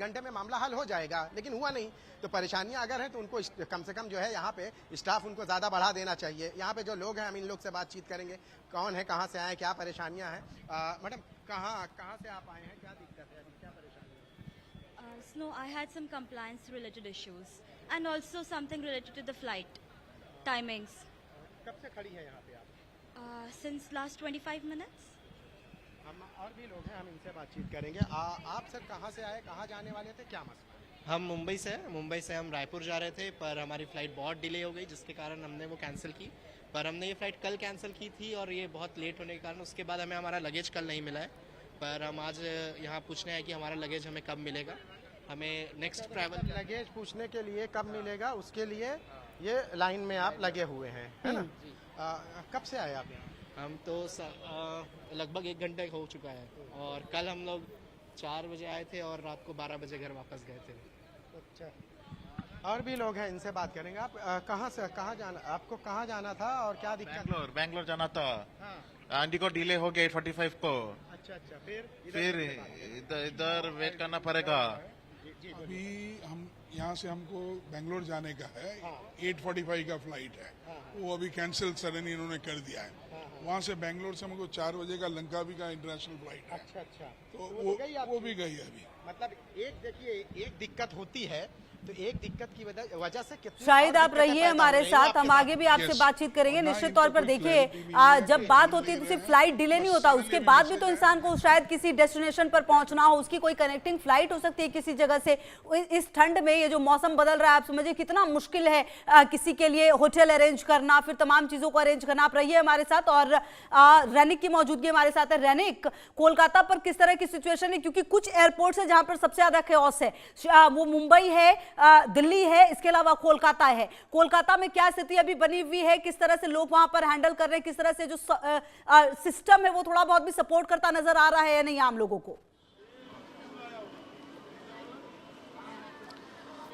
घंटे में मामला हल हो जाएगा, लेकिन हुआ नहीं। तो परेशानियां अगर हैं तो उनको कम से कम जो है यहाँ पे स्टाफ उनको ज़्यादा बढ़ा देना चाहिए। यहाँ पे जो लोग हैं हम इन लोग से बातचीत करेंगे, कौन है, कहाँ से आए, क्या परेशानियाँ हैं। मैडम कहाँ से आप आए हैं, क्या दिक्कत है, अभी क्या परेशानी है? No, I had some compliance related issues and also something related to the flight timings. कब से खड़ी है यहाँ पे आप? Since last 25 minutes. हम और भी लोग हैं, हम इनसे बातचीत करेंगे। आप सर कहाँ से आए, कहाँ जाने वाले थे, क्या मसला? हम मुंबई से हम रायपुर जा रहे थे, पर हमारी फ़्लाइट बहुत डिले हो गई, जिसके कारण हमने वो कैंसिल की। पर हमने ये फ़्लाइट कल कैंसिल की थी और ये बहुत लेट होने के कारण उसके बाद हमें हमारा लगेज कल नहीं मिला है। पर हम आज यहाँ पूछने आए कि हमारा लगेज हमें कब मिलेगा, हमें नेक्स्ट ट्रैवल लगेज पूछने के लिए कब मिलेगा, उसके लिए ये लाइन में आप लगे हुए हैं, है ना? कब से आए आप यहाँ? हम तो लगभग 1 घंटे हो चुका है और कल हम लोग 4 बजे आए थे और रात को 12 बजे घर वापस गए थे। अच्छा, और भी लोग हैं, इनसे बात करेंगे। आप कहाँ जाना, आपको कहाँ जाना था और क्या दिक्कत? बैंगलोर जाना था। हाँ। इंडिगो डिले हो गया 8:45 को। अच्छा, फिर इधर वेट करना पड़ेगा। अभी हम यहाँ से हमको बेंगलोर जाने का है, 8:45 का फ्लाइट है, वो अभी कैंसिल सडनली इन्होंने कर दिया है। वहाँ से बेंगलोर से हमको 4 बजे का लंकावी का इंटरनेशनल फ्लाइट है। अच्छा, तो वो भी गई अभी। मतलब एक दिक्कत होती है, तो एक दिक्कत की वजह से कितनी शायद आप रहिए हमारे साथ, हम आगे भी आपसे बातचीत करेंगे। निश्चित तौर पर देखिए, जब बात होती है तो सिर्फ फ्लाइट डिले नहीं होता, उसके बाद भी तो इंसान को शायद किसी डेस्टिनेशन पर पहुंचना हो, उसकी कोई कनेक्टिंग फ्लाइट हो सकती है किसी जगह से। इस ठंड में ये जो मौसम बदल रहा है, आप समझिए कितना मुश्किल है किसी के लिए होटल अरेंज करना, फिर तमाम चीजों को अरेंज करना। आप रहिए हमारे साथ और रैनिक की मौजूदगी हमारे साथ है। रैनिक, कोलकाता पर किस तरह की सिचुएशन है, क्योंकि कुछ एयरपोर्ट्स है जहां पर सबसे ज्यादा केओस है, वो मुंबई है, दिल्ली है, इसके अलावा कोलकाता है। कोलकाता में क्या स्थिति अभी बनी हुई है, किस तरह से लोग वहां पर हैंडल कर रहे हैं, किस तरह से जो सिस्टम है वो थोड़ा बहुत भी सपोर्ट करता नजर आ रहा है या नहीं आम लोगों को?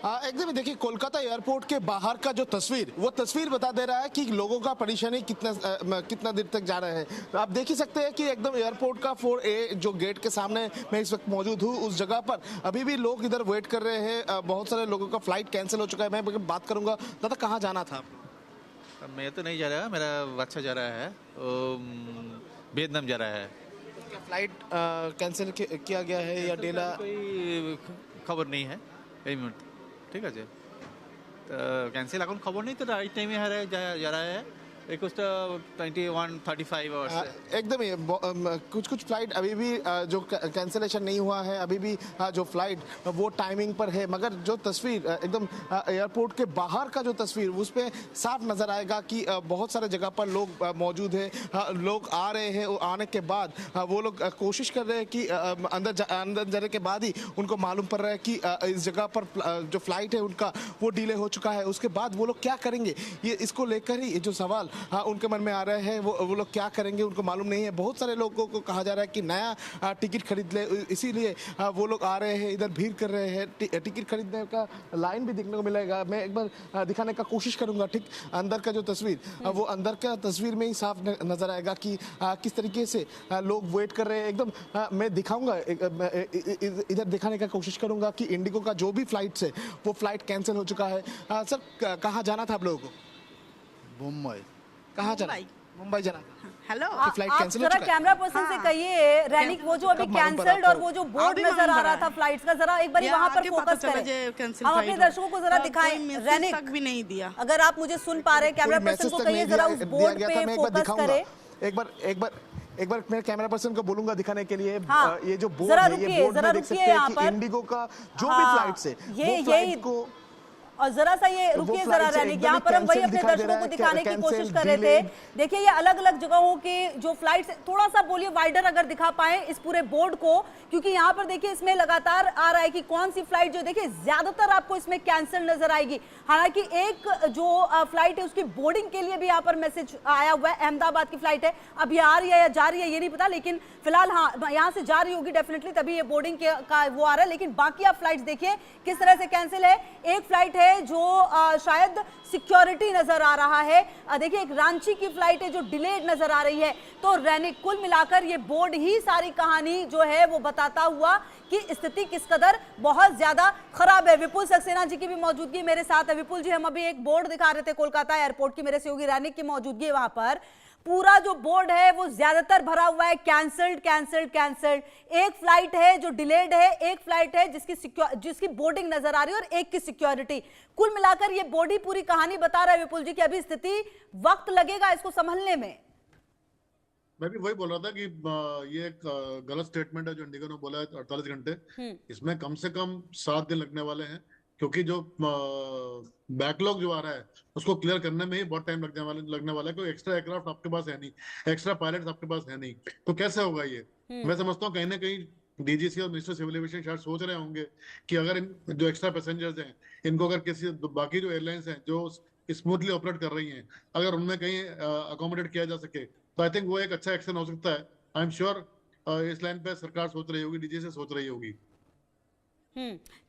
एकदम देखिए, कोलकाता एयरपोर्ट के बाहर का जो तस्वीर, वो तस्वीर बता दे रहा है कि लोगों का परेशानी कितना देर तक जा रहे हैं। तो आप देख ही सकते हैं कि एकदम एयरपोर्ट का 4A जो गेट के सामने मैं इस वक्त मौजूद हूँ, उस जगह पर अभी भी लोग इधर वेट कर रहे हैं। बहुत सारे लोगों का फ्लाइट कैंसिल हो चुका है। मैं बात करूंगा, दादा कहाँ जाना था? मैं तो नहीं जा रहा, मेरा बच्चा जा रहा है, वियतनाम जा रहा है। क्या फ्लाइट कैंसिल किया गया है या डेला? कोई खबर नहीं है এই মুহূর্তে, ঠিক আছে। তো ক্যান্সেল এখন খবর নেই, তো রাইট টাইমে जा रहा है 21:35 आवर्स से। एकदम ही कुछ फ्लाइट अभी भी जो कैंसिलेशन नहीं हुआ है, अभी भी जो फ्लाइट वो टाइमिंग पर है। मगर जो तस्वीर एकदम एयरपोर्ट के बाहर का जो तस्वीर, उस पर साफ नजर आएगा कि बहुत सारे जगह पर लोग मौजूद हैं, लोग आ रहे हैं। आने के बाद वो लोग कोशिश कर रहे हैं कि अंदर जाने के बाद ही उनको मालूम पड़ रहा है कि इस जगह पर जो फ्लाइट है उनका वो डिले हो चुका है। उसके बाद वो लोग क्या करेंगे, ये इसको लेकर ही जो सवाल उनके मन में आ रहे हैं, वो लोग क्या करेंगे उनको मालूम नहीं है। बहुत सारे लोगों को कहा जा रहा है कि नया टिकट खरीद ले, इसीलिए वो लोग आ रहे हैं, इधर भीड़ कर रहे हैं। टिकट खरीदने का लाइन भी देखने को मिलेगा। मैं एक बार दिखाने का कोशिश करूंगा। ठीक अंदर का जो तस्वीर, वो अंदर का तस्वीर में ही साफ नजर आएगा कि किस तरीके से लोग वेट कर रहे हैं। एकदम मैं दिखाऊंगा, इधर दिखाने का कोशिश करूंगा कि इंडिगो का जो भी फ्लाइट है वो फ्लाइट कैंसिल हो चुका है। सर कहाँ जाना था आप लोगों को? मुंबई। कहाँ जाना? मुंबई जाना। हेलो, फ्लाइट आप कैंसिल हो जरा चुका है? कैमरा पर्सन से कहिए रैनिक, वो जो अभी कैंसल्ड और वो जो बोर्ड नजर आ रहा था फ्लाइट्स का, जरा एक बार वहां पर फोकस करें। हम अपने दर्शकों को जरा दिखाएं। रैनिक तक भी नहीं दिया। अगर आप मुझे सुन पा रहे हैं, कैमरा पर्सन को कहिए जरा उस बोर्ड पे फोकस करें। एक बार मैं कैमरा पर्सन को बोलूंगा दिखाने के लिए। हाँ, ये जो बोर्ड है, ये बोर्ड में देख सकते हैं कि इंडिगो का जो भी फ्लाइट्स है, वो फ्लाइट को, और जरा सा ये रुकिए जरा रैनिक, यहाँ पर हम वही अपने दर्शकों को दिखाने की कोशिश कर रहे थे। देखिए ये अलग अलग जगहों की जो फ्लाइट्स, थोड़ा सा बोलिए वाइडर अगर दिखा पाए इस पूरे बोर्ड को, क्योंकि यहाँ पर देखिए इसमें लगातार आ रहा है कि कौन सी फ्लाइट जो, देखिए ज्यादातर आपको इसमें कैंसिल नजर आएगी। हालांकि एक जो फ्लाइट है उसकी बोर्डिंग के लिए भी यहाँ पर मैसेज आया हुआ है। अहमदाबाद की फ्लाइट है, अब ये आ रही है या जा रही है ये नहीं पता, लेकिन फिलहाल हाँ यहाँ से जा रही होगी डेफिनेटली, तभी ये बोर्डिंग का वो आ रहा है। लेकिन बाकी आप फ्लाइट देखिए किस तरह से कैंसिल है। एक फ्लाइट है है जो शायद सिक्योरिटी नजर आ रहा है। देखिए एक रांची की फ्लाइट है जो डिलेड नजर आ रही है। तो रैनिक कुल मिलाकर ये बोर्ड ही सारी कहानी जो है वो बताता हुआ कि स्थिति किस कदर बहुत ज्यादा खराब है। विपुल सक्सेना जी की भी मौजूदगी मेरे साथ है। विपुल जी, हम अभी एक बोर्ड दिखा रहे थे कोलकाता एयरपोर्ट की, मेरे सहयोगी रैनिक की मौजूदगी है वहां पर। पूरा जो बोर्ड है वो ज्यादातर भरा हुआ है कैंसल्ड कैंसल्ड कैंसल्ड। एक फ्लाइट है जो डिलेड है, एक फ्लाइट है जिसकी बोर्डिंग नजर आ रही है और एक की सिक्योरिटी। कुल मिलाकर ये बोर्ड ही पूरी कहानी बता रहा है विपुल जी कि अभी स्थिति वक्त लगेगा इसको संभलने में। मैं भी वही बोल रहा था कि ये एक गलत स्टेटमेंट है जो इंडिगो ने बोला है 48 घंटे। इसमें कम से कम 7 दिन लगने वाले हैं, क्योंकि जो बैकलॉग जो आ रहा है उसको क्लियर करने में ही बहुत टाइम लगने वाला है। कोई एक्स्ट्रा एयरक्राफ्ट आपके पास है नहीं, एक्स्ट्रा पायलट्स आपके पास है नहीं, तो कैसे होगा ये? मैं समझता हूँ कहीं ना कहीं डीजीसी और मिनिस्टर सिविल एविएशन शायद सोच रहे होंगे कि अगर इन जो एक्स्ट्रा पैसेंजर्स हैं इनको अगर किसी बाकी जो एयरलाइंस हैं जो स्मूथली ऑपरेट कर रही हैं अगर उनमें कहीं अकोमोडेट किया जा सके तो आई थिंक वो एक अच्छा एक्शन हो सकता है। आई एम श्योर इस लाइन पे सरकार सोच रही होगी, डीजीसी सोच रही होगी।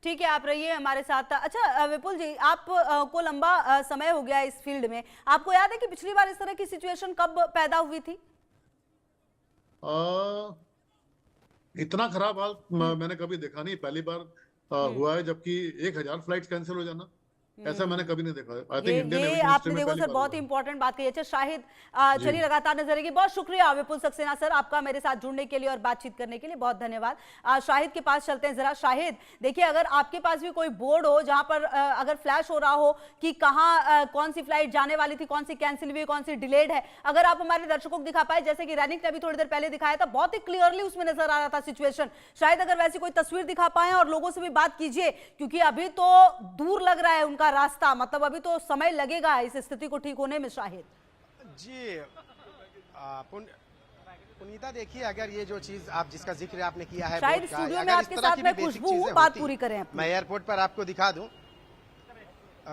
ठीक है, आप रहिए हमारे साथ। अच्छा विपुल जी, आप को लंबा समय हो गया इस फील्ड में, आपको याद है कि पिछली बार इस तरह की सिचुएशन कब पैदा हुई थी? इतना खराब हाल मैंने कभी देखा नहीं। पहली बार हुआ है जबकि 1000 फ्लाइट्स कैंसिल हो जाना, ऐसा मैंने कभी नहीं देखा। आई थिंक इंडियन ये आपने देखो सर बहुत ही इंपॉर्टेंट बात कही। अच्छा शाहिद, चलिए लगातार नजर रखिए। बहुत शुक्रिया विपुल सक्सेना सर आपका मेरे साथ जुड़ने के लिए और बातचीत करने के लिए, बहुत धन्यवाद। शाहिद के पास चलते हैं जरा। शाहिद देखिए, अगर आपके पास भी कोई बोर्ड हो जहां पर अगर फ्लैश हो रहा हो कि कहां कौन सी फ्लाइट जाने वाली थी, कौन सी कैंसिल हुई, कौन सी डिलेड है, अगर आप हमारे दर्शकों को दिखा पाए, जैसे कि रैनिक ने अभी थोड़ी देर पहले दिखाया था, बहुत ही क्लियरली उसमें नजर आ रहा था सिचुएशन। शायद अगर वैसी कोई तस्वीर दिखा पाए और लोगों से भी बात कीजिए, क्योंकि अभी तो दूर लग रहा है उनका रास्ता, मतलब अभी तो समय लगेगा इस स्थिति को ठीक होने में। शाहिद जी, पुनीता देखिए, अगर ये जो चीज आप जिसका जिक्र आपने किया है, शायद स्टूडियो में आपके साथ में खुशबू बात पूरी करें। मैं एयरपोर्ट पर आपको दिखा दूं।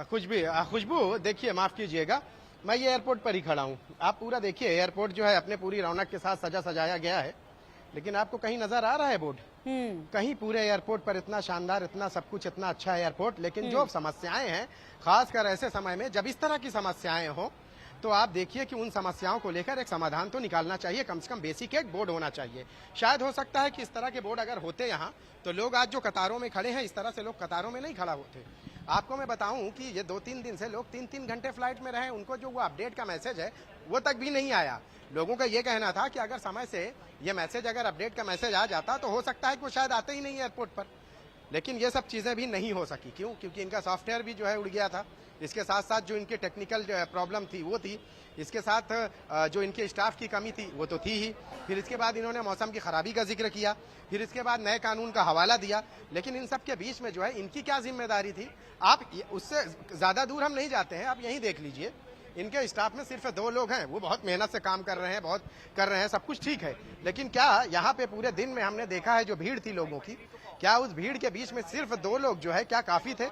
खुशबू देखिए, माफ कीजिएगा, मैं ये एयरपोर्ट पर ही खड़ा हूँ। आप पूरा देखिए, एयरपोर्ट जो है अपने पूरी रौनक के साथ सजा सजाया गया है, लेकिन आपको कहीं नजर आ रहा है बोर्ड? कहीं पूरे एयरपोर्ट पर इतना शानदार, इतना सब कुछ, इतना अच्छा एयरपोर्ट, लेकिन जो समस्याएं हैं, खासकर ऐसे समय में जब इस तरह की समस्याएं हो, तो आप देखिए कि उन समस्याओं को लेकर एक समाधान तो निकालना चाहिए। कम से कम बेसिक एक बोर्ड होना चाहिए। शायद हो सकता है कि इस तरह के बोर्ड अगर होते यहाँ, तो लोग आज जो कतारों में खड़े हैं, इस तरह से लोग कतारों में नहीं खड़ा होते। आपको मैं बताऊं कि ये 2-3 दिन से लोग 3-3 घंटे फ्लाइट में रहे, उनको जो वो अपडेट का मैसेज है वो तक भी नहीं आया। लोगों का ये कहना था कि अगर समय से ये मैसेज, अगर अपडेट का मैसेज आ जाता तो हो सकता है कि वो शायद आते ही नहीं एयरपोर्ट पर, लेकिन ये सब चीजें भी नहीं हो सकी। क्यों? क्योंकि इनका सॉफ्टवेयर भी जो है उड़ गया था। इसके साथ साथ जो इनके टेक्निकल प्रॉब्लम थी वो थी, इसके साथ जो इनके स्टाफ की कमी थी वो तो थी ही। फिर इसके बाद इन्होंने मौसम की खराबी का जिक्र किया, फिर इसके बाद नए कानून का हवाला दिया। लेकिन इन सब के बीच में जो है इनकी क्या जिम्मेदारी थी, आप उससे ज्यादा दूर हम नहीं जाते हैं। आप यहीं देख लीजिए, इनके स्टाफ में सिर्फ 2 लोग हैं, वो बहुत मेहनत से काम कर रहे हैं, बहुत कर रहे हैं, सब कुछ ठीक है। लेकिन क्या यहाँ पे पूरे दिन में हमने देखा है जो भीड़ थी लोगों की, क्या उस भीड़ के बीच में सिर्फ 2 लोग जो है क्या काफी थे?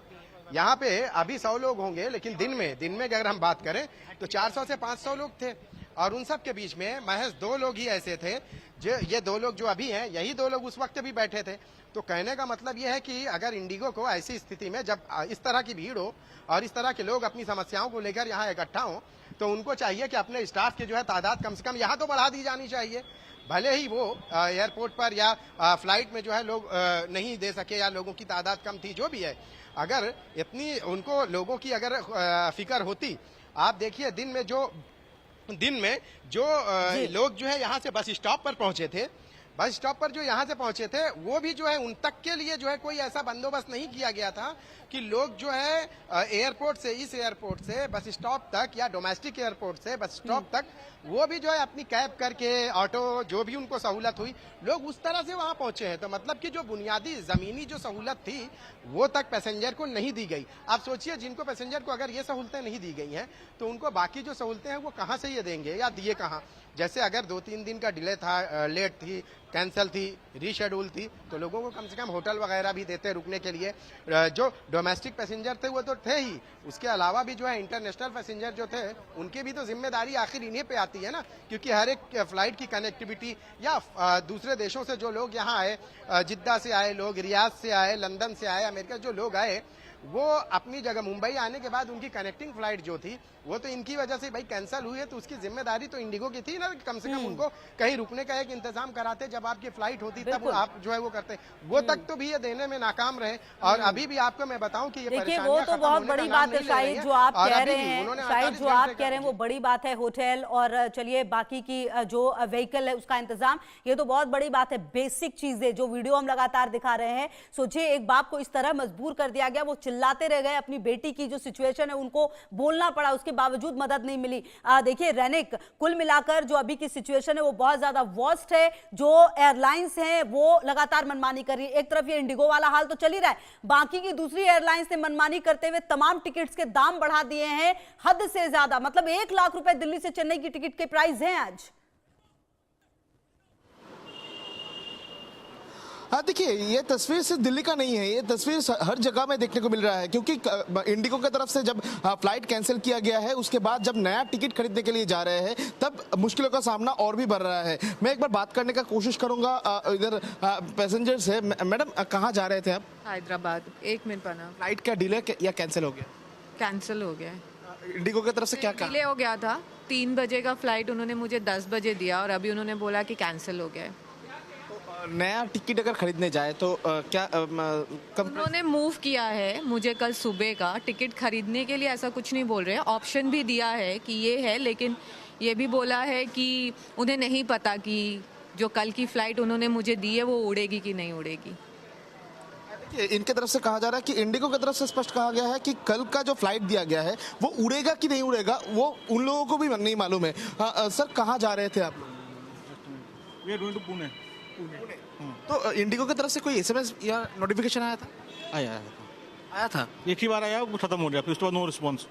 यहाँ पे अभी 100 लोग होंगे, लेकिन दिन में अगर हम बात करें तो 400 से 500 लोग थे, और उन सब के बीच में महज 2 लोग ही ऐसे थे जो, ये 2 लोग जो अभी हैं, यही 2 लोग उस वक्त भी बैठे थे। तो कहने का मतलब यह है कि अगर इंडिगो को ऐसी स्थिति में जब इस तरह की भीड़ हो और इस तरह के लोग अपनी समस्याओं को लेकर यहाँ इकट्ठा हो, तो उनको चाहिए कि अपने स्टाफ की जो है तादाद कम से कम यहाँ तो बढ़ा दी जानी चाहिए। भले ही वो एयरपोर्ट पर या फ्लाइट में जो है लोग नहीं दे सके या लोगों की तादाद कम थी, जो भी है, अगर इतनी उनको लोगों की अगर फिक्र होती, आप देखिए दिन में जो लोग जो है यहाँ से बस स्टॉप पर पहुंचे थे, बस स्टॉप पर जो यहाँ से पहुंचे थे, वो भी जो है उन तक के लिए जो है कोई ऐसा बंदोबस्त नहीं किया गया था कि लोग जो है एयरपोर्ट से, इस एयरपोर्ट से बस स्टॉप तक या डोमेस्टिक एयरपोर्ट से बस स्टॉप तक, वो भी जो है अपनी कैब करके, ऑटो, जो भी उनको सहूलत हुई, लोग उस तरह से वहां पहुंचे हैं। तो मतलब कि जो बुनियादी जमीनी जो सहूलत थी वो तक पैसेंजर को नहीं दी गई। आप सोचिए, जिनको पैसेंजर को अगर ये सहूलतें नहीं दी गई हैं, तो उनको बाकी जो सहूलतें हैं वो कहाँ से ये देंगे या दिए कहाँ? जैसे अगर 2-3 दिन का डिले था, लेट थी, कैंसिल थी, रीशेड्यूल थी, तो लोगों को कम से कम होटल वगैरह भी देते रुकने के लिए। जो डोमेस्टिक पैसेंजर थे वो तो थे ही, उसके अलावा भी जो है इंटरनेशनल पैसेंजर जो थे, उनकी भी तो जिम्मेदारी आखिर इन्हीं पे आती है ना, क्योंकि हर एक फ्लाइट की कनेक्टिविटी, या दूसरे देशों से जो लोग यहाँ आए, जिद्दा से आए लोग, रियाद से आए, लंदन से आए, अमेरिका जो लोग आए, वो अपनी जगह मुंबई आने के बाद उनकी कनेक्टिंग फ्लाइट जो थी वो तो इनकी वजह से भाई कैंसिल हुई है, तो उसकी जिम्मेदारी तो इंडिगो की थी ना, कम से कम उनको कहीं रुकने का एक इंतजाम कराते, जब आपकी फ्लाइट होती तब आप जो है वो करते, वो तक तो भी ये देने में नाकाम रहे। और अभी भी आपको मैं बताऊं कि ये देखिए वो तो बहुत बड़ी बात है शायद जो आप कह रहे हैं, शायद जो आप कह रहे हैं वो बड़ी बात है, होटल और चलिए बाकी की जो व्हीकल है उसका इंतजाम, ये तो बहुत बड़ी बात है। बेसिक चीजें जो वीडियो हम लगातार दिखा रहे हैं, सोचिए एक बाप को इस तरह मजबूर कर दिया गया, वो चिल्लाते रह गए, अपनी बेटी की जो सिचुएशन है उनको बोलना पड़ा, उसके बावजूद मदद नहीं मिली। देखिए रैनिक, कुल मिलाकर जो अभी की सिचुएशन है वो बहुत ज्यादा वर्स्ट है। जो एयरलाइंस हैं वो लगातार मनमानी कर रही है, एक तरफ ये इंडिगो वाला हाल तो चल ही रहा है, बाकी की दूसरी एयरलाइंस ने मनमानी करते हुए तमाम टिकट्स के दाम बढ़ा दिए हैं हद से ज्यादा। मतलब 1 लाख रुपए दिल्ली से चेन्नई की टिकट के प्राइस हैं आज। हाँ देखिए, ये तस्वीर सिर्फ दिल्ली का नहीं है, ये तस्वीर हर जगह में देखने को मिल रहा है, क्योंकि इंडिगो की तरफ से जब फ्लाइट कैंसिल किया गया है उसके बाद जब नया टिकट खरीदने के लिए जा रहे हैं तब मुश्किलों का सामना और भी बढ़ रहा है। मैं एक बार बात करने का कोशिश करूंगा, इधर पैसेंजर्स है। मैडम कहाँ जा रहे थे आप? हैदराबाद। 1 मिनट बना। फ्लाइट क्या डिले या कैंसिल हो गया? कैंसिल हो गया। इंडिगो की तरफ से क्या कहा? डिले हो गया था, 3 बजे का फ्लाइट उन्होंने मुझे 10 बजे दिया और अभी उन्होंने बोला कि कैंसिल हो गया है। नया टिकट अगर खरीदने जाए तो क्या उन्होंने मूव किया है मुझे कल सुबह का टिकट खरीदने के लिए, ऐसा कुछ नहीं बोल रहे हैं, ऑप्शन भी दिया है कि ये है, लेकिन ये भी बोला है कि उन्हें नहीं पता कि जो कल की फ्लाइट उन्होंने मुझे दी है वो उड़ेगी कि नहीं उड़ेगी। इनके तरफ से कहा जा रहा है कि इंडिगो की तरफ से स्पष्ट कहा गया है कि कल का जो फ्लाइट दिया गया है वो उड़ेगा कि नहीं उड़ेगा वो उन लोगों को भी नहीं मालूम है। सर कहाँ जा रहे थे आप लोग? पुणे। तो इंडिगो की तरफ से कोई SMS या नोटिफिकेशन आया था? आया था। एक ही बार आया, वो खत्म हो गया, फिर उसके बाद नो रिस्पॉन्स।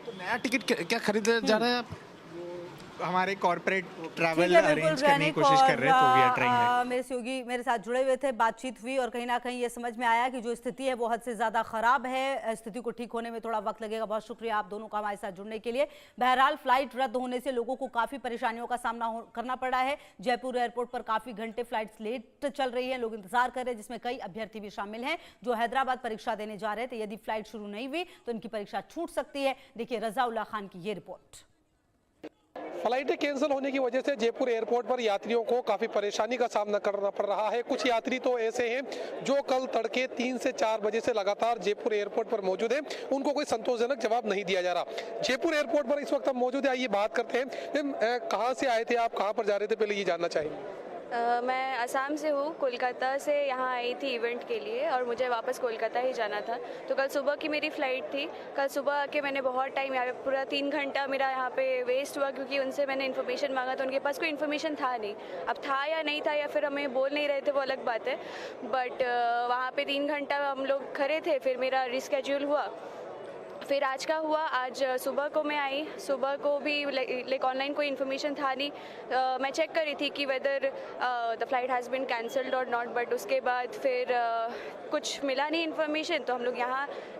तो नया टिकट क्या खरीदने जा रहे हैं आप? हमारे कॉर्पोरेट ट्रैवल अरेंज करने की कोशिश कर रहे हैं, तो वी आर ट्राइंग। मेरे सहयोगी मेरे साथ जुड़े हुए थे, बातचीत हुई और कहीं ना कहीं ये समझ में आया कि जो स्थिति है वो हद से ज़्यादा ख़राब है, स्थिति को ठीक होने में थोड़ा वक्त लगेगा। बहुत शुक्रिया आप दोनों का हमारे साथ जुड़ने के लिए। बहरहाल फ्लाइट रद्द होने से लोगों को काफ़ी परेशानियों का सामना करना पड़ा है। जयपुर एयरपोर्ट पर काफ़ी घंटे फ्लाइट्स लेट चल रही है, लोग इंतजार कर रहे हैं, जिसमें कई अभ्यर्थी भी शामिल हैं जो हैदराबाद परीक्षा देने जा रहे थे। यदि फ्लाइट शुरू नहीं हुई तो इनकी परीक्षा छूट सकती है। देखिए रज़ाउल्लाह खान की ये रिपोर्ट। फ्लाइटें कैंसिल होने की वजह से जयपुर एयरपोर्ट पर यात्रियों को काफ़ी परेशानी का सामना करना पड़ रहा है। कुछ यात्री तो ऐसे हैं जो कल तड़के 3 से 4 बजे से लगातार जयपुर एयरपोर्ट पर मौजूद हैं, उनको कोई संतोषजनक जवाब नहीं दिया जा रहा। जयपुर एयरपोर्ट पर इस वक्त हम मौजूद है, आइए बात करते हैं। मैम कहाँ से आए थे आप, कहाँ पर जा रहे थे, पहले ये जानना चाहेंगे। मैं असम से हूँ, कोलकाता से यहाँ आई थी इवेंट के लिए और मुझे वापस कोलकाता ही जाना था। तो कल सुबह की मेरी फ़्लाइट थी। कल सुबह आके मैंने बहुत टाइम यहाँ पे, पूरा 3 घंटा मेरा यहाँ पे वेस्ट हुआ, क्योंकि उनसे मैंने इन्फॉर्मेशन मांगा तो उनके पास कोई इन्फॉर्मेशन था नहीं। अब था या नहीं था या फिर हमें बोल नहीं रहे थे वो अलग बात है, बट वहाँ पे 3 घंटा हम लोग खड़े थे। फिर मेरा रिस्केड्यूल हुआ, फिर आज का हुआ। आज सुबह को मैं आई, सुबह को भी लाइक ऑनलाइन कोई इन्फॉर्मेशन था नहीं। मैं चेक कर रही थी कि whether the flight has been cancelled or not, but उसके बाद फिर कुछ मिला नहीं इन्फॉर्मेशन। तो हम लोग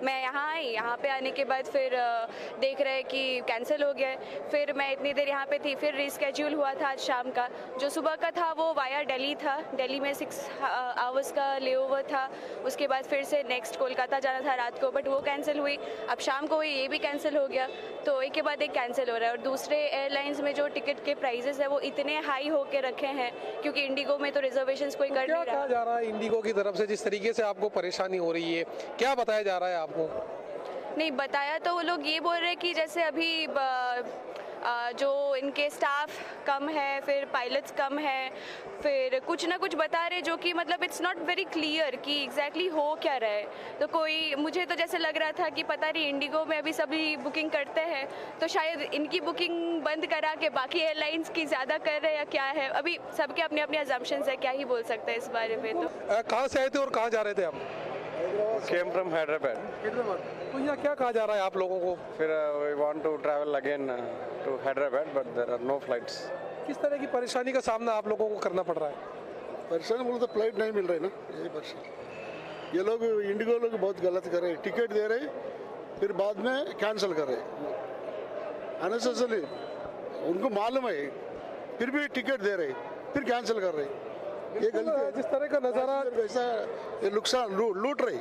मैं यहाँ आई, यहाँ पे आने के बाद फिर देख रहे कि कैंसिल हो गया है। फिर मैं इतनी देर यहाँ पे थी, फिर रिस्केड्यूल हुआ था आज शाम का। जो सुबह का था वो वाया दिल्ली था, दिल्ली में 6 आवर्स का लेओवर था। उसके बाद फिर से नेक्स्ट कोलकाता जाना था रात को, बट वो कैंसिल हुई। अब शाम को ये भी कैंसिल हो गया, तो एक के बाद एक कैंसिल हो रहा है। और दूसरे एयरलाइंस में जो टिकट के प्राइसेस है वो इतने हाई होके रखे हैं, क्योंकि इंडिगो में तो रिजर्वेशंस कोई कर नहीं रहा। क्या जा रहा है इंडिगो की तरफ से, जिस तरीके से आपको परेशानी हो रही है, क्या बताया जा रहा है आपको? नहीं बताया तो वो लोग ये बोल रहे हैं कि जैसे अभी जो इनके स्टाफ कम है, फिर पायलट्स कम है, फिर कुछ ना कुछ बता रहे जो कि मतलब इट्स नॉट वेरी क्लियर कि एग्जैक्टली हो क्या रहा है। तो कोई मुझे तो जैसे लग रहा था कि पता नहीं इंडिगो में अभी सभी बुकिंग करते हैं, तो शायद इनकी बुकिंग बंद करा के बाकी एयरलाइंस की ज़्यादा कर रहे हैं या क्या है। अभी सबके अपने अपने अजम्पशंस है, क्या ही बोल सकते हैं इस बारे में। तो कहाँ से आए थे और कहाँ जा रहे थे आप? Came from Hyderabad. तो यहाँ क्या कहा जा रहा है आप लोगों को? फिर we want to travel again to Hyderabad, but there are no flights. किस तरह की परेशानी का सामना आप लोगों को करना पड़ रहा है? परेशानी बोलो तो फ्लाइट नहीं मिल रही ना, यही परेशानी। ये लोग इंडिगो लोग बहुत गलत कर रहे हैं, टिकट दे रहे फिर बाद में कैंसिल कर रहे अननेसेसरी। उनको मालूम है फिर भी टिकट दे रहे फिर कैंसिल कर रहे। ये गलती है। जिस तरह का नज़ारा वैसा ये नुकसान लूट रही।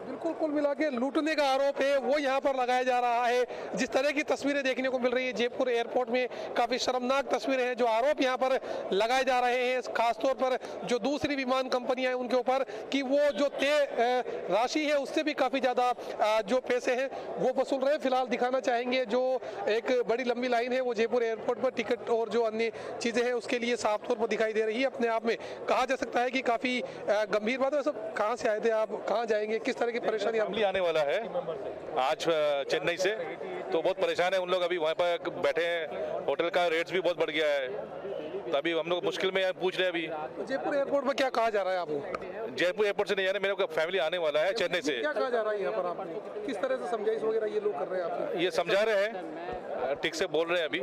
बिल्कुल, कुल मिला के लूटने का आरोप है वो यहाँ पर लगाया जा रहा है। जिस तरह की तस्वीरें देखने को मिल रही है जयपुर एयरपोर्ट में, काफी शर्मनाक तस्वीरें हैं। जो आरोप यहाँ पर लगाए जा रहे हैं खासतौर पर जो दूसरी विमान कंपनियां हैं उनके ऊपर, कि वो जो तय राशि है उससे भी काफी ज्यादा जो पैसे हैं वो वसूल रहे हैं। फिलहाल दिखाना चाहेंगे जो एक बड़ी लंबी लाइन है वो जयपुर एयरपोर्ट पर टिकट और जो अन्य चीजें हैं उसके लिए साफ तौर पर दिखाई दे रही है। अपने आप में कहा जा सकता है कि काफी गंभीर बात है। सब कहाँ से आए थे आप, कहाँ जाएंगे, किस तरह की परेशानी आने वाला है आज चेन्नई से, तो बहुत परेशान है उन लोग। अभी वहाँ पर बैठे हैं, होटल का रेट्स भी बहुत बढ़ गया है, तो अभी हम लोग मुश्किल में पूछ रहे हैं। अभी जयपुर एयरपोर्ट पर क्या कहा जा रहा है आपको? जयपुर एयरपोर्ट से नहीं जाने, मेरे को फैमिली आने वाला है चेन्नई से। क्या कहा जा रहा है यहाँ पर आपको? किस तरह से समझाइश वगैरह ये लोग कर रहे हैं आपको? ये समझा रहे हैं, ठीक से बोल रहे हैं अभी,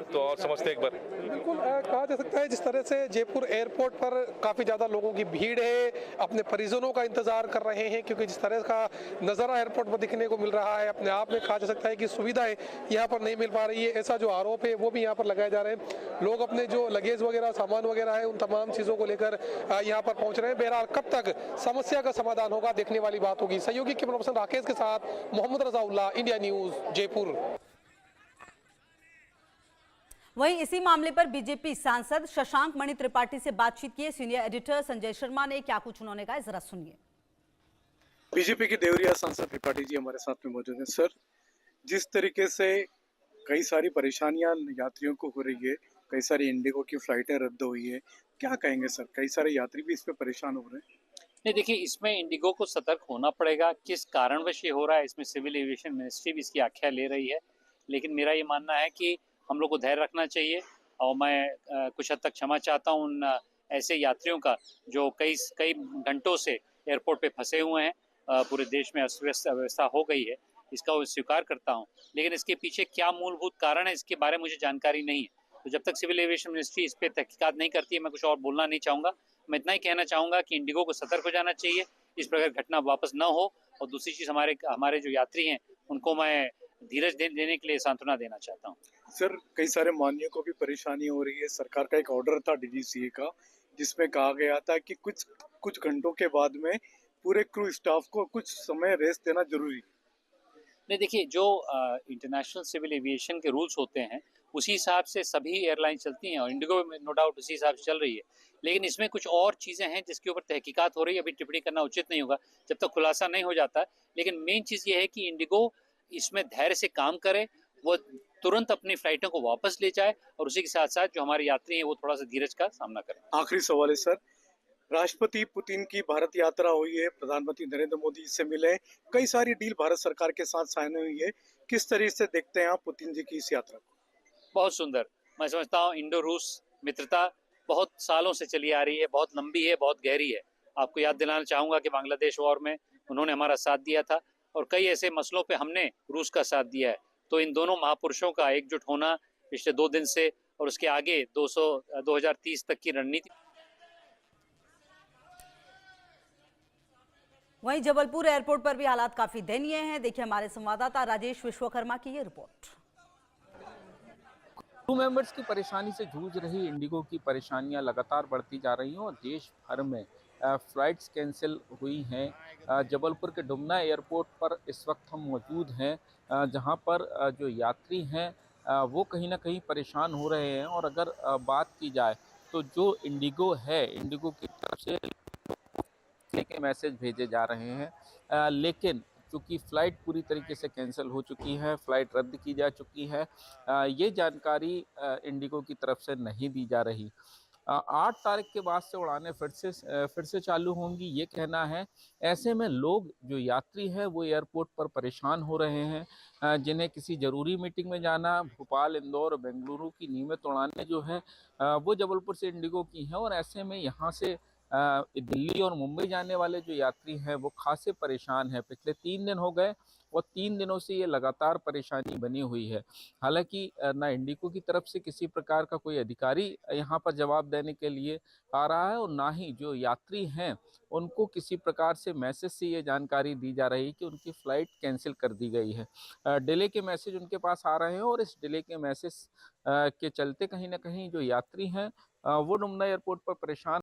तो और समझते एक बार। बिल्कुल कहा जा सकता है जिस तरह से जयपुर एयरपोर्ट पर काफी ज्यादा लोगों की भीड़ है, अपने परिजनों का इंतजार कर रहे हैं, क्योंकि जिस तरह का नजारा एयरपोर्ट पर दिखने को मिल रहा है अपने आप में कहा जा सकता है कि सुविधाएं यहाँ पर नहीं मिल पा रही है। ऐसा जो आरोप है वो भी यहाँ पर लगाए जा रहे हैं। लोग अपने जो लगेज वगैरह सामान वगैरह है उन तमाम चीजों को लेकर यहाँ पर पहुंच रहे हैं। बहरहाल कब तक समस्या का समाधान होगा देखने वाली बात होगी। सहयोगी कैमरा पर्सन राकेश के साथ मोहम्मद रजाउल्लाह, इंडिया न्यूज, जयपुर। वहीं इसी मामले पर बीजेपी सांसद शशांक मणि त्रिपाठी से बातचीत की सीनियर एडिटर संजय शर्मा ने, क्या कुछ उन्होंने कहा जरा सुनिए। बीजेपी के देवरिया सांसद त्रिपाठी जी हमारे साथ में मौजूद हैं। सर, जिस तरीके से कई सारी परेशानियां यात्रियों को हो रही है, कई सारी इंडिगो की फ्लाइटें रद्द हुई है, क्या कहेंगे सर? कई सारे यात्री भी इस पे परेशान हो रहे हैं। नहीं, देखिए, इसमें इंडिगो को सतर्क होना पड़ेगा। किस कारणवश ये हो रहा है इसमें सिविल एविएशन मिनिस्ट्री भी इसकी आख्या ले रही है, लेकिन मेरा ये मानना है कि हम लोग को धैर्य रखना चाहिए। और मैं कुछ हद तक क्षमा चाहता हूँ उन ऐसे यात्रियों का जो कई घंटों से एयरपोर्ट पे फंसे हुए हैं। पूरे देश में अस्त व्यवस्था हो गई है, इसका वो स्वीकार करता हूँ, लेकिन इसके पीछे क्या मूलभूत कारण है इसके बारे में मुझे जानकारी नहीं है। तो जब तक सिविल एविएशन मिनिस्ट्री इस पर तहकीकात नहीं करती है मैं कुछ और बोलना नहीं चाहूँगा। मैं इतना ही कहना चाहूँगा कि इंडिगो को सतर्क हो जाना चाहिए, इस प्रकार घटना वापस न हो। और दूसरी चीज़, हमारे जो यात्री हैं उनको मैं धीरज देने के लिए सांत्वना देना चाहता हूँ। सर, कई सारे माननीयों को भी परेशानी हो रही है। सरकार का एक ऑर्डर था DGCA का, जिसमें कहा गया था कि कुछ घंटों के बाद में पूरे क्रू स्टाफ को कुछ समय रेस्ट देना जरूरी। नहीं, देखिए, जो इंटरनेशनल सिविल एविएशन के रूल्स होते हैं उसी हिसाब से सभी एयरलाइन चलती हैं, और इंडिगो में नो डाउट उसी हिसाब से चल रही है। लेकिन इसमें कुछ और चीज़ें हैं जिसके ऊपर तहकीकात हो रही है, अभी टिप्पणी करना उचित नहीं होगा जब तक खुलासा नहीं हो जाता। लेकिन मेन चीज़ ये है कि इंडिगो इसमें धैर्य से काम करे, वो तुरंत अपनी फ्लाइटों को वापस ले जाए, और उसी के साथ साथ जो हमारे यात्री हैं वो थोड़ा सा धीरज का सामना करें। आखिरी सवाल है सर, राष्ट्रपति पुतिन की भारत यात्रा हुई है, प्रधानमंत्री नरेंद्र मोदी से मिले, कई सारी डील भारत सरकार के साथ साइन हुई है, किस तरीके से देखते हैं आप पुतिन जी की इस यात्रा को? बहुत सुंदर। मैं समझता हूँ इंडो रूस मित्रता बहुत सालों से चली आ रही है, बहुत लंबी है, बहुत गहरी है। आपको याद दिलाना चाहूँगा कि बांग्लादेश वॉर में उन्होंने हमारा साथ दिया था, और कई ऐसे मसलों पे हमने रूस का साथ दिया है। तो इन दोनों महापुरुषों का एकजुट होना पिछले 2 दिन से, और उसके आगे 2030 तक की रणनीति। वहीं जबलपुर एयरपोर्ट पर भी हालात काफी दयनीय हैं। देखिए हमारे संवाददाता राजेश विश्वकर्मा की ये रिपोर्ट। क्रू मेंबर्स की परेशानी से जूझ रही इंडिगो की परेशानियां लगातार बढ़ती जा रही हैं और देश भर में फ्लाइट्स कैंसिल हुई हैं। जबलपुर के डुमना एयरपोर्ट पर इस वक्त हम मौजूद हैं, जहां पर जो यात्री हैं वो कहीं ना कहीं परेशान हो रहे हैं। और अगर बात की जाए तो जो इंडिगो है, इंडिगो की तरफ से के मैसेज भेजे जा रहे हैं, लेकिन चूँकि फ़्लाइट पूरी तरीके से कैंसिल हो चुकी है, फ़्लाइट रद्द की जा चुकी है, ये जानकारी इंडिगो की तरफ से नहीं दी जा रही। 8 तारीख के बाद से उड़ानें फिर से चालू होंगी, ये कहना है। ऐसे में लोग जो यात्री हैं वो एयरपोर्ट पर परेशान हो रहे हैं, जिन्हें किसी ज़रूरी मीटिंग में जाना, भोपाल, इंदौर, बेंगलुरु की नियमित उड़ानें जो हैं वो जबलपुर से इंडिगो की हैं। और ऐसे में यहाँ से दिल्ली और मुंबई जाने वाले जो यात्री हैं वो खासे परेशान हैं। पिछले 3 दिन हो गए और 3 दिनों से ये लगातार परेशानी बनी हुई है। हालांकि ना इंडिगो की तरफ से किसी प्रकार का कोई अधिकारी यहाँ पर जवाब देने के लिए आ रहा है, और ना ही जो यात्री हैं उनको किसी प्रकार से मैसेज से ये जानकारी दी जा रही है कि उनकी फ़्लाइट कैंसिल कर दी गई है। डिले के मैसेज उनके पास आ रहे हैं, और इस डिले के मैसेज के चलते कहीं ना कहीं जो यात्री हैं वो डुमना एयरपोर्ट पर परेशान